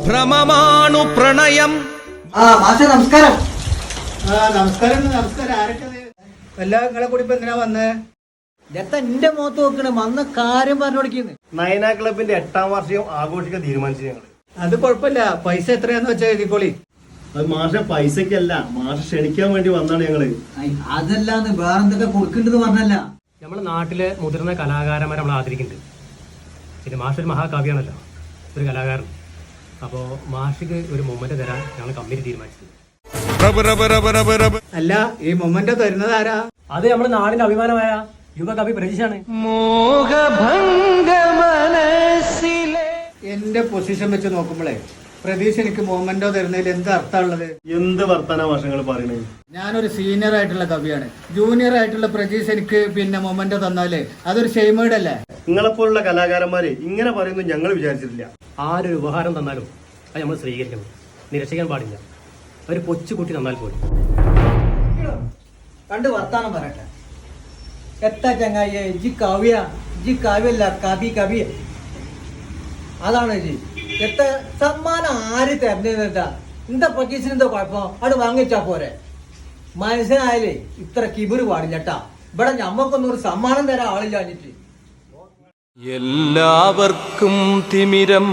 ഭ്രമമാണു പ്രണയം. നമസ്കാരം. നമസ്കാരം. ആരൊക്കെ എല്ലാ നിങ്ങളെ കൂടി ഇപ്പൊ എന്തിനാ വന്നേ? എന്റെ മുഖത്ത് നോക്കണേ വന്ന കാര്യം പറഞ്ഞു കൊടുക്കുന്നു. നയന ക്ലബിന്റെ 8ാം വാർഷികം ആഘോഷിക്കാൻ തീരുമാനിച്ചു ഞങ്ങള്. അത് കുഴപ്പമില്ല, പൈസ എത്രയാന്ന് വെച്ചാൽ എഴുതിക്കോളി. അത് മാഷ പൈസക്കല്ല, മാഷ ക്ഷണിക്കാൻ വേണ്ടി വന്നാണ് ഞങ്ങള്. അതല്ലാന്ന് വേറെന്തൊക്കെ കൊടുക്കണ്ടെന്ന് പറഞ്ഞല്ല. നമ്മുടെ നാട്ടിലെ മുതിർന്ന കലാകാരന്മാരെ നമ്മൾ ആദരിക്കുന്നുണ്ട്. പിന്നെ മാഷ് ഒരു മഹാകവിയാണല്ലോ, ഒരു കലാകാരൻ. അപ്പോൾ മാഷിക്ക് ഒരു മൊമെന്റ് തരാൻ ഞങ്ങൾ കമ്പനി തീരുമാനിച്ചത്. അല്ല, ഈ മൊമെന്റ് തരുന്നത് ആരാ? അത് നമ്മുടെ നാടിന്റെ അഭിമാനമായ യുവകവി പ്രജീഷാണ്. എന്റെ പൊസിഷൻ വെച്ച് നോക്കുമ്പോഴേ പ്രതീക്ഷ എനിക്ക് മൊമെന്റോ തരുന്നതിൽ എന്താ അർത്ഥമുള്ളത്? എന്ത് വർത്താന മാഷങ്ങൾ പറയണേ? ഞാനൊരു സീനിയർ ആയിട്ടുള്ള കവിയാണ്. ജൂനിയർ ആയിട്ടുള്ള പ്രതീക്ഷ എനിക്ക് പിന്നെ മൊമെന്റോ തന്നാലേ അതൊരു ഷെയ്മേഡ് അല്ലേ? നിങ്ങളെപ്പോലുള്ള കലാകാരന്മാര് ഇങ്ങനെ പറയുന്നു ഞങ്ങൾ വിചാരിച്ചിട്ടില്ല. ആരൊരു ഉപഹാരം തന്നാലും അത് നമ്മൾ സ്വീകരിക്കണം, നിരസിക്കാൻ പാടില്ല. ഒരു കൊച്ചുകുട്ടി തന്നാൽ പോലും. കണ്ട് വർത്താനം പറയട്ടെ. എത്താ ചങ്ങായി ജി കവിയ, ജി കവിയല്ല കവി. അതാണ് ജി എത്ര സമ്മാനം ആര് തരുന്നതെന്താ? എന്താ പ്രതീക്ഷ എന്താ കുഴപ്പം? അവിടെ വാങ്ങിച്ചാ പോരെ. മനസ്സിലായാലേ ഇത്ര കിബിറ് പാടില്ലട്ടാ. ഇവിടെ ഞമ്മക്കൊന്നും ഒരു സമ്മാനം തരാൻ ആളില്ലാഞ്ഞിട്ട്. എല്ലാവർക്കും തിമിരം